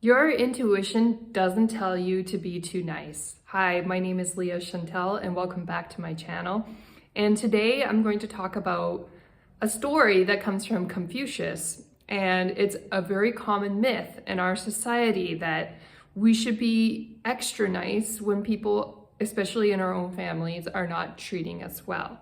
Your intuition doesn't tell you to be too nice. Hi, my name is Leah Chantel and welcome back to my channel. And today I'm going to talk about a story that comes from Confucius. And it's a very common myth in our society that we should be extra nice when people, especially in our own families, are not treating us well.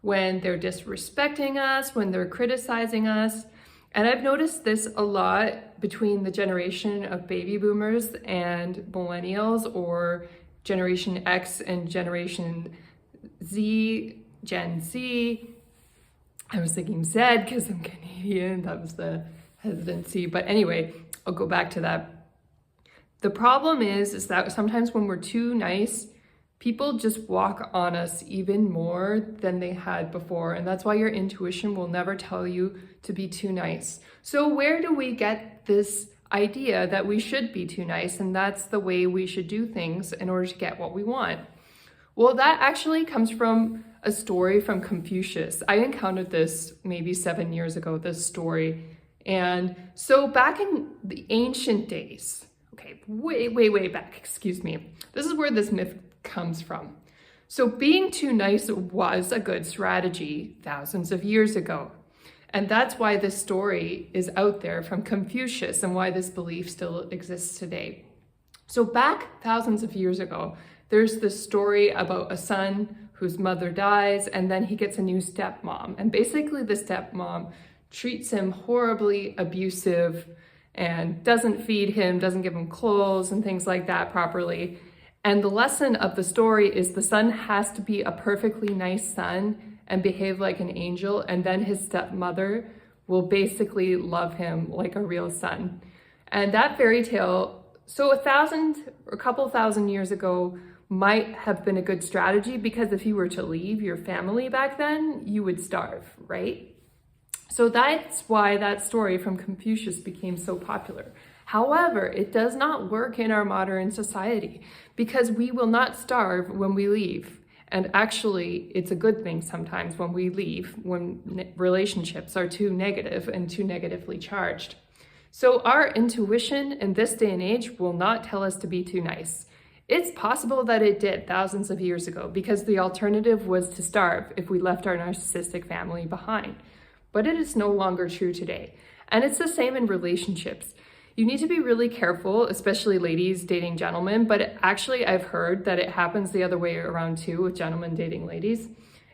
When they're disrespecting us, when they're criticizing us. And I've noticed this a lot between the generation of baby boomers and millennials, or Generation X and Generation Z, Gen Z. I was thinking Z because I'm Canadian, that was the hesitancy. But anyway, I'll go back to that. The problem is that sometimes when we're too nice, people just walk on us even more than they had before. And that's why your intuition will never tell you to be too nice. So where do we get this idea that we should be too nice and that's the way we should do things in order to get what we want? Well, that actually comes from a story from Confucius. I encountered this maybe 7 years ago, this story. And so back in the ancient days, okay, way back, excuse me. This is where this myth comes from. So being too nice was a good strategy thousands of years ago. And that's why this story is out there from Confucius and why this belief still exists today. So back thousands of years ago, there's this story about a son whose mother dies and then he gets a new stepmom. And basically the stepmom treats him horribly abusive and doesn't feed him, doesn't give him clothes and things like that properly. And the lesson of the story is the son has to be a perfectly nice son and behave like an angel, and then his stepmother will basically love him like a real son. And that fairy tale, so a couple thousand years ago, might have been a good strategy, because if you were to leave your family back then, you would starve, right? So that's why that story from Confucius became so popular. However, it does not work in our modern society because we will not starve when we leave. And actually, it's a good thing sometimes when we leave, when relationships are too negative and too negatively charged. So our intuition in this day and age will not tell us to be too nice. It's possible that it did thousands of years ago because the alternative was to starve if we left our narcissistic family behind. But it is no longer true today. And it's the same in relationships. You need to be really careful, especially ladies dating gentlemen, but actually I've heard that it happens the other way around too with gentlemen dating ladies,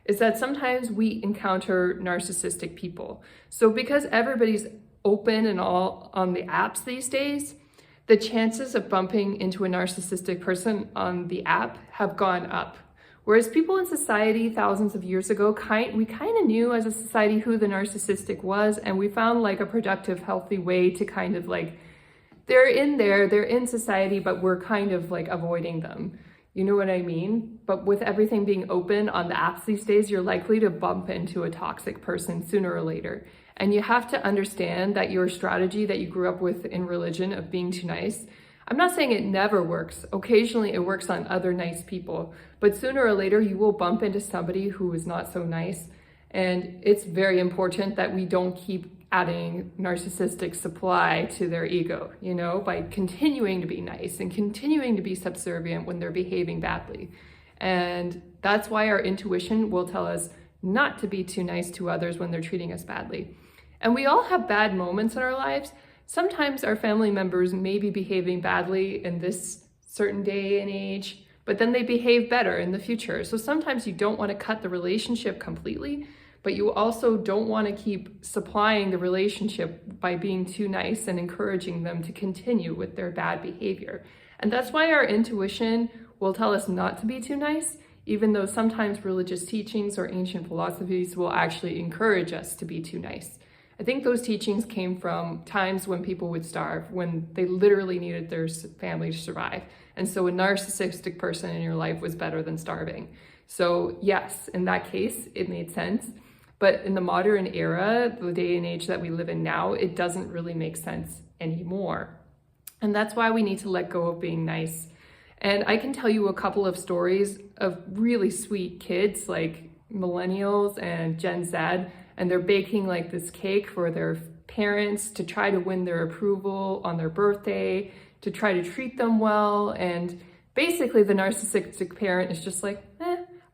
is that sometimes we encounter narcissistic people. So because everybody's open and all on the apps these days, the chances of bumping into a narcissistic person on the app have gone up. Whereas people in society thousands of years ago, we kind of knew as a society who the narcissistic was, and we found like a productive, healthy way to kind of like, they're in society, but we're kind of like avoiding them. You know what I mean? But with everything being open on the apps these days, you're likely to bump into a toxic person sooner or later. And you have to understand that your strategy that you grew up with in religion of being too nice, I'm not saying it never works. Occasionally it works on other nice people, but sooner or later you will bump into somebody who is not so nice. And it's very important that we don't keep adding narcissistic supply to their ego, by continuing to be nice and continuing to be subservient when they're behaving badly. And that's why our intuition will tell us not to be too nice to others when they're treating us badly. And we all have bad moments in our lives. Sometimes our family members may be behaving badly in this certain day and age, but then they behave better in the future. So sometimes you don't want to cut the relationship completely, but you also don't want to keep supplying the relationship by being too nice and encouraging them to continue with their bad behavior. And that's why our intuition will tell us not to be too nice, even though sometimes religious teachings or ancient philosophies will actually encourage us to be too nice. I think those teachings came from times when people would starve, when they literally needed their family to survive. And so a narcissistic person in your life was better than starving. So yes, in that case, it made sense. But in the modern era, the day and age that we live in now, it doesn't really make sense anymore. And that's why we need to let go of being nice. And I can tell you a couple of stories of really sweet kids, like millennials and Gen Z, and they're baking like this cake for their parents to try to win their approval on their birthday, to try to treat them well. And basically the narcissistic parent is just like,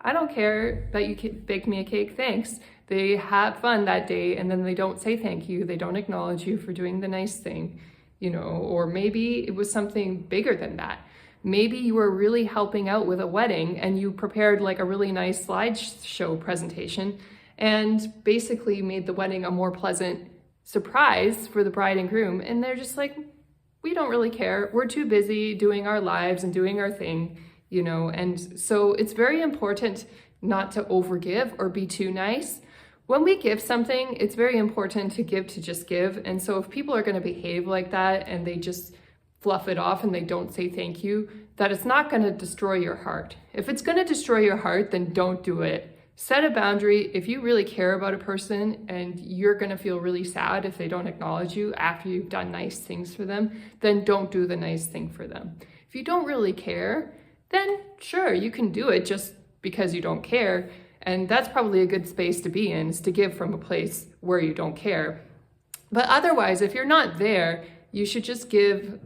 I don't care that you baked me a cake, thanks. They have fun that day and then they don't say thank you. They don't acknowledge you for doing the nice thing, or maybe it was something bigger than that. Maybe you were really helping out with a wedding and you prepared like a really nice slideshow presentation and basically made the wedding a more pleasant surprise for the bride and groom. And they're just like, we don't really care. We're too busy doing our lives and doing our thing, and so it's very important not to overgive or be too nice. When we give something, it's very important to give to just give. And so if people are going to behave like that and they just fluff it off and they don't say thank you, that it's not going to destroy your heart. If it's going to destroy your heart, then don't do it. Set a boundary. If you really care about a person and you're going to feel really sad if they don't acknowledge you after you've done nice things for them, then don't do the nice thing for them. If you don't really care, then sure, you can do it just because you don't care. And that's probably a good space to be in, is to give from a place where you don't care. But otherwise, if you're not there, you should just give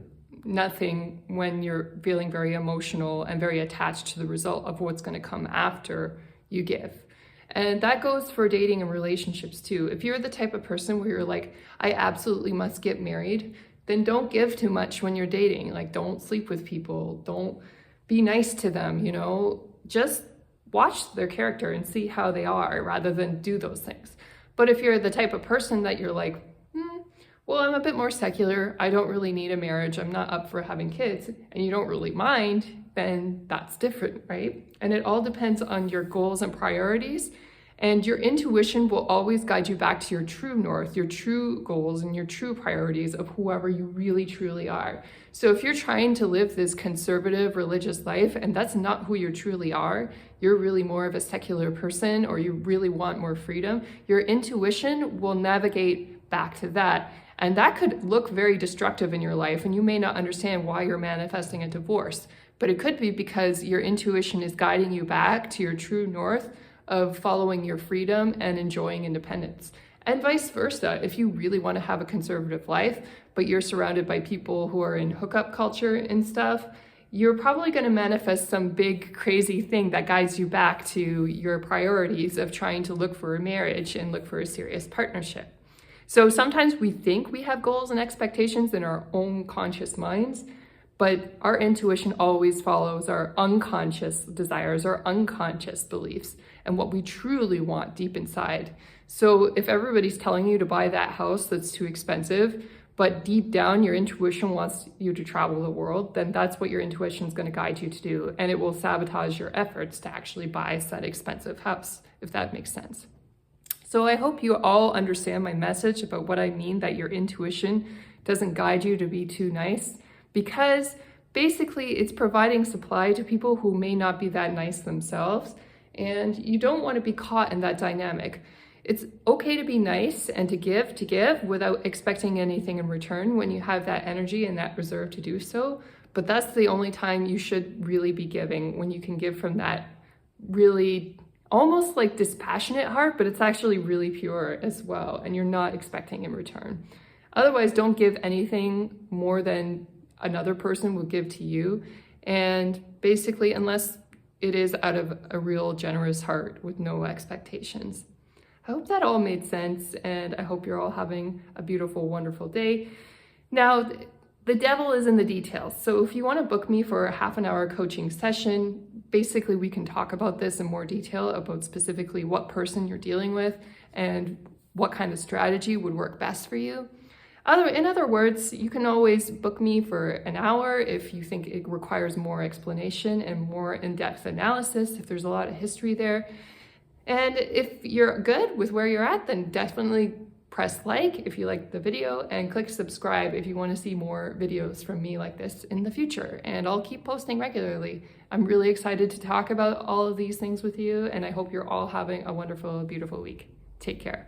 nothing when you're feeling very emotional and very attached to the result of what's going to come after you give. And that goes for dating and relationships too. If you're the type of person where you're like, I absolutely must get married, then don't give too much when you're dating. Like, don't sleep with people, don't be nice to them, just watch their character and see how they are rather than do those things. But if you're the type of person that you're like, well, I'm a bit more secular, I don't really need a marriage, I'm not up for having kids, and you don't really mind, then that's different, right? And it all depends on your goals and priorities. And your intuition will always guide you back to your true north, your true goals and your true priorities of whoever you really truly are. So if you're trying to live this conservative religious life and that's not who you truly are, you're really more of a secular person or you really want more freedom, your intuition will navigate back to that. And that could look very destructive in your life and you may not understand why you're manifesting a divorce. But it could be because your intuition is guiding you back to your true north of following your freedom and enjoying independence. And vice versa, if you really want to have a conservative life, but you're surrounded by people who are in hookup culture and stuff, you're probably going to manifest some big crazy thing that guides you back to your priorities of trying to look for a marriage and look for a serious partnership. So sometimes we think we have goals and expectations in our own conscious minds, but our intuition always follows our unconscious desires, our unconscious beliefs, and what we truly want deep inside. So if everybody's telling you to buy that house that's too expensive, but deep down your intuition wants you to travel the world, then that's what your intuition is going to guide you to do. And it will sabotage your efforts to actually buy that expensive house, if that makes sense. So I hope you all understand my message about what I mean that your intuition doesn't guide you to be too nice, because basically it's providing supply to people who may not be that nice themselves, and you don't want to be caught in that dynamic. It's okay to be nice and to give without expecting anything in return when you have that energy and that reserve to do so, but that's the only time you should really be giving, when you can give from that really almost like dispassionate heart, but it's actually really pure as well, and you're not expecting in return. Otherwise, don't give anything more than another person will give to you, and basically unless it is out of a real generous heart with no expectations. I hope that all made sense, and I hope you're all having a beautiful, wonderful day. Now, the devil is in the details. So if you want to book me for a half-an-hour coaching session, basically we can talk about this in more detail, about specifically what person you're dealing with and what kind of strategy would work best for you. In other words, you can always book me for an hour if you think it requires more explanation and more in-depth analysis, if there's a lot of history there. And if you're good with where you're at, then definitely press like if you liked the video, and click subscribe if you want to see more videos from me like this in the future. And I'll keep posting regularly. I'm really excited to talk about all of these things with you, and I hope you're all having a wonderful, beautiful week. Take care.